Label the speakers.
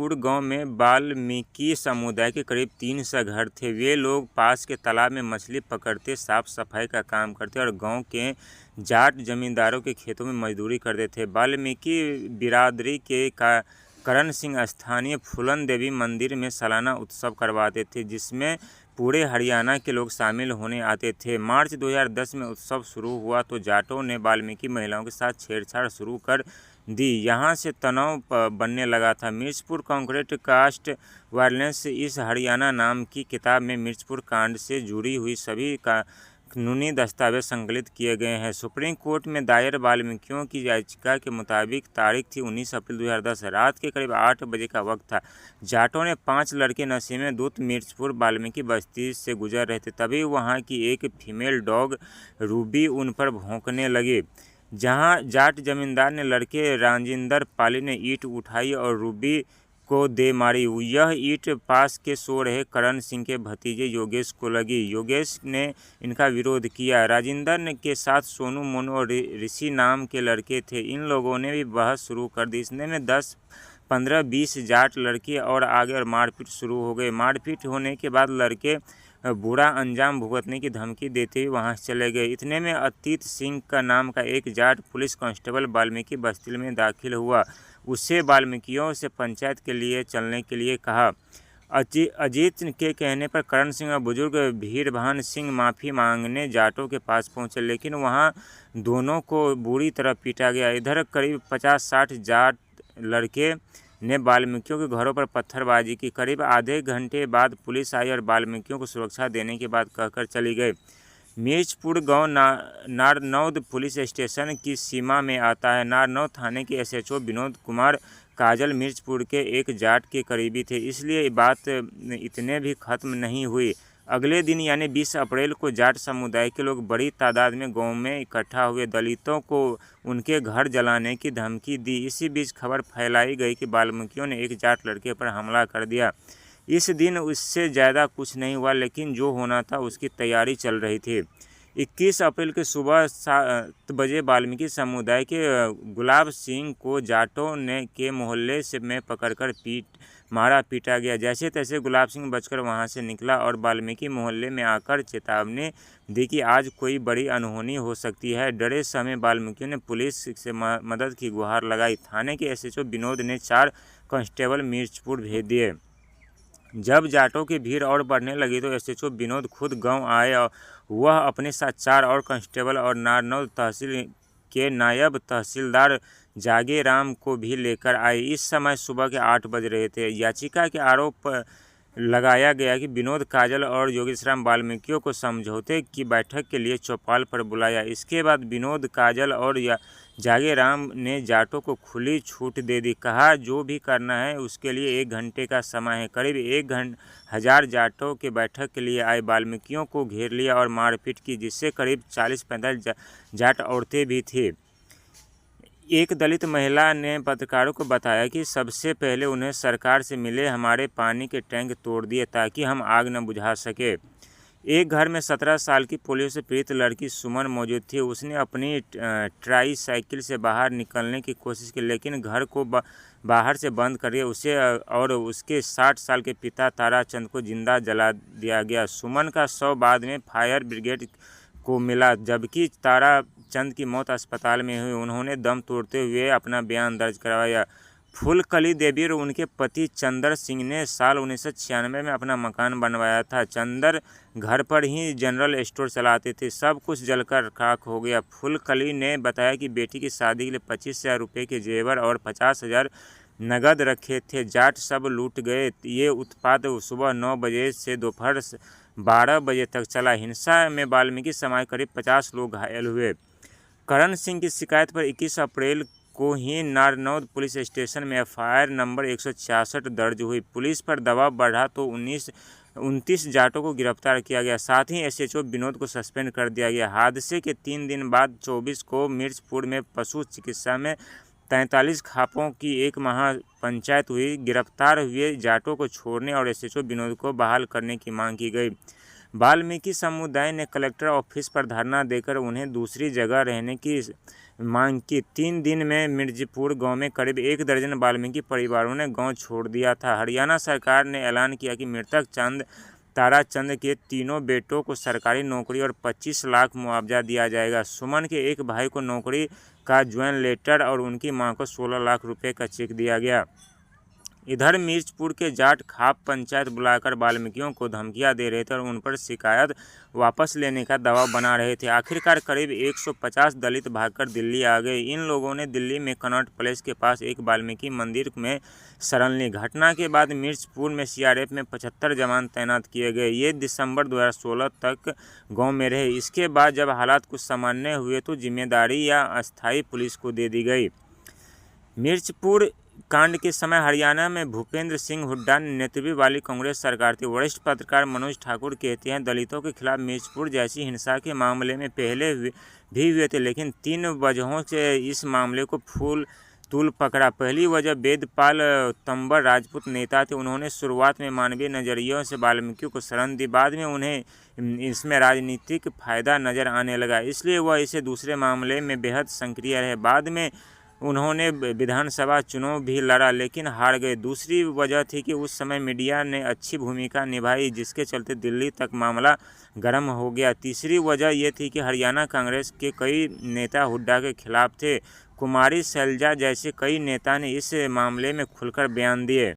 Speaker 1: मिर्चपुर गांव में वाल्मीकि समुदाय के करीब 300 घर थे। वे लोग पास के तालाब में मछली पकड़ते, साफ सफाई का काम करते और गांव के जाट जमींदारों के खेतों में मजदूरी करते थे। वाल्मीकि बिरादरी के करण सिंह स्थानीय फूलन देवी मंदिर में सालाना उत्सव करवाते थे, जिसमें पूरे हरियाणा के लोग शामिल होने आते थे। मार्च 2010 में उत्सव शुरू हुआ तो जाटों ने वाल्मीकि महिलाओं के साथ छेड़छाड़ शुरू कर दी। यहाँ से तनाव बनने लगा था। मिर्चपुर कॉन्क्रीट कास्ट वायलेंस इस हरियाणा नाम की किताब में मिर्चपुर कांड से जुड़ी हुई सभी कानूनी दस्तावेज संकलित किए गए हैं। सुप्रीम कोर्ट में दायर वाल्मीकियों की याचिका के मुताबिक तारीख थी 19 अप्रैल 2010। रात के करीब 8 बजे का वक्त था। जाटों ने 5 लड़के नशे में धुत मिर्चपुर वाल्मीकि बस्ती से गुजर रहे थे। तभी वहां की एक फीमेल डॉग रूबी उन पर भौंकने लगी। जहां जाट जमींदार ने लड़के राजिंदर पाली ने ईंट उठाई और रूबी को दे मारी। यह ईंट पास के सो रहे करण सिंह के भतीजे योगेश को लगी। योगेश ने इनका विरोध किया। राजिंदर के साथ सोनू, मोनू और ऋषि नाम के लड़के थे। इन लोगों ने भी बहस शुरू कर दी। इसने में 10, 15, 20 जाट लड़के और आगे और मारपीट शुरू हो गई। मारपीट होने के बाद लड़के बुरा अंजाम भुगतने की धमकी देते हुए वहां से चले गए। इतने में अतीत सिंह का नाम का एक जाट पुलिस कांस्टेबल वाल्मीकि बस्ती में दाखिल हुआ। उससे वाल्मीकियों से पंचायत के लिए चलने के लिए कहा। अजीत के कहने पर करण सिंह और बुजुर्ग भीरभान सिंह माफ़ी मांगने जाटों के पास पहुंचे, लेकिन वहां दोनों को बुरी तरह पीटा गया। इधर करीब 50-60 जाट लड़के ने वाल्मीकियों के घरों पर पत्थरबाजी की। करीब आधे घंटे बाद पुलिस आई और वाल्मीकियों को सुरक्षा देने के बाद कहकर चली गई। मिर्चपुर गांव नारनौद पुलिस स्टेशन की सीमा में आता है। नारनौद थाने के एसएचओ विनोद कुमार काजल मिर्चपुर के एक जाट के करीबी थे, इसलिए बात इतने भी खत्म नहीं हुई। अगले दिन यानी 20 अप्रैल को जाट समुदाय के लोग बड़ी तादाद में गांव में इकट्ठा हुए। दलितों को उनके घर जलाने की धमकी दी। इसी बीच खबर फैलाई गई कि वाल्मीकियों ने एक जाट लड़के पर हमला कर दिया। इस दिन उससे ज़्यादा कुछ नहीं हुआ, लेकिन जो होना था उसकी तैयारी चल रही थी। 21 अप्रैल के सुबह 7 बजे वाल्मीकि समुदाय के गुलाब सिंह को जाटों ने के मोहल्ले से में पकड़कर मारा पीटा गया। जैसे तैसे गुलाब सिंह बचकर वहां से निकला और वाल्मीकि मोहल्ले में आकर चेतावनी दी कि आज कोई बड़ी अनहोनी हो सकती है। डरे समय वाल्मीकियों ने पुलिस से मदद की गुहार लगाई। थाने के एसएचओ विनोद ने 4 कांस्टेबल मिर्चपुर भेज दिए। जब जाटों की भीड़ और बढ़ने लगी तो एसएचओ विनोद खुद गांव आए और वह अपने साथ 4 और कांस्टेबल और नारनौद तहसील के नायब तहसीलदार जागेराम को भी लेकर आए। इस समय सुबह के 8 बज रहे थे। याचिका के आरोप लगाया गया कि विनोद काजल और योगेश्वराम वाल्मीकियों को समझौते की बैठक के लिए चौपाल पर बुलाया। इसके बाद विनोद काजल और जागेराम ने जाटों को खुली छूट दे दी। कहा जो भी करना है उसके लिए 1 घंटे का समय है। करीब 1,000 जाटों के बैठक के लिए आए। वाल्मीकियों को घेर लिया और मारपीट की, जिससे करीब 40-45 जाट औरतें भी थी। एक दलित महिला ने पत्रकारों को बताया कि सबसे पहले उन्हें सरकार से मिले हमारे पानी के टैंक तोड़ दिए ताकि हम आग न बुझा सके। एक घर में 17 साल की पोलियो से पीड़ित लड़की सुमन मौजूद थी। उसने अपनी ट्राई साइकिल से बाहर निकलने की कोशिश की, लेकिन घर को बाहर से बंद कर दिया। उसे और उसके 60 साल के पिता ताराचंद को जिंदा जला दिया गया। सुमन का शव बाद में फायर ब्रिगेड को मिला, जबकि ताराचंद की मौत अस्पताल में हुई। उन्होंने दम तोड़ते हुए अपना बयान दर्ज करवाया। फूलकली देवी और उनके पति चंदर सिंह ने साल 1996 में अपना मकान बनवाया था। चंदर घर पर ही जनरल स्टोर चलाते थे। सब कुछ जलकर खाक हो गया। फूलकली ने बताया कि बेटी की शादी के लिए 25,000 रुपये के जेवर और 50,000 नगद रखे थे। जाट सब लूट गए। ये उत्पात सुबह 9 बजे से दोपहर 12 बजे तक चला। हिंसा में वाल्मीकि समाज करीब 50 लोग घायल हुए। करण सिंह की शिकायत पर 21 अप्रैल को ही नारनौद पुलिस स्टेशन में एफआईआर नंबर 166 दर्ज हुई। पुलिस पर दबाव बढ़ा तो 29 जाटों को गिरफ्तार किया गया। साथ ही एसएचओ विनोद को सस्पेंड कर दिया गया। हादसे के 3 दिन बाद 24 को मिर्चपुर में पशु चिकित्सा में 43 खापों की एक महापंचायत हुई। गिरफ्तार हुए जाटों को छोड़ने और एसएचओ विनोद को बहाल करने की मांग की गई। वाल्मीकि समुदाय ने कलेक्टर ऑफिस पर धरना देकर उन्हें दूसरी जगह रहने की मांग की। 3 दिन में मिर्जपुर गांव में करीब 1 दर्जन वाल्मीकि परिवारों ने गांव छोड़ दिया था। हरियाणा सरकार ने ऐलान किया कि मृतक ताराचंद के तीनों बेटों को सरकारी नौकरी और 25 लाख मुआवजा दिया जाएगा। सुमन के एक भाई को नौकरी का ज्वाइन लेटर और उनकी मां को 16 लाख रुपए का चेक दिया गया। इधर मिर्चपुर के जाट खाप पंचायत बुलाकर वाल्मीकियों को धमकियां दे रहे थे और उन पर शिकायत वापस लेने का दबाव बना रहे थे। आखिरकार करीब 150 दलित भागकर दिल्ली आ गए। इन लोगों ने दिल्ली में कनॉट प्लेस के पास एक वाल्मीकि मंदिर में शरण ली। घटना के बाद मिर्चपुर में सीआरपीएफ में 75 जवान तैनात किए गए। ये दिसंबर 2016 तक गाँव में रहे। इसके बाद जब हालात कुछ सामान्य हुए तो जिम्मेदारी या अस्थायी पुलिस को दे दी गई। मिर्चपुर कांड के समय हरियाणा में भूपेंद्र सिंह हुड्डा नेतृत्व वाली कांग्रेस सरकार थी। वरिष्ठ पत्रकार मनोज ठाकुर कहते हैं, दलितों के खिलाफ मिर्चपुर जैसी हिंसा के मामले में पहले भी हुए थे, लेकिन 3 वजहों से इस मामले को तूल पकड़ा। पहली वजह वेदपाल तंवर राजपूत नेता थे। उन्होंने शुरुआत में मानवीय नजरियों से वाल्मीकियों को शरण दी। बाद में उन्हें इसमें राजनीतिक फायदा नजर आने लगा, इसलिए वह इसे दूसरे मामले में बेहद सक्रिय रहे। बाद में उन्होंने विधानसभा चुनाव भी लड़ा लेकिन हार गए। दूसरी वजह थी कि उस समय मीडिया ने अच्छी भूमिका निभाई, जिसके चलते दिल्ली तक मामला गर्म हो गया। तीसरी वजह यह थी कि हरियाणा कांग्रेस के कई नेता हुड्डा के खिलाफ थे। कुमारी शैलजा जैसे कई नेता ने इस मामले में खुलकर बयान दिए।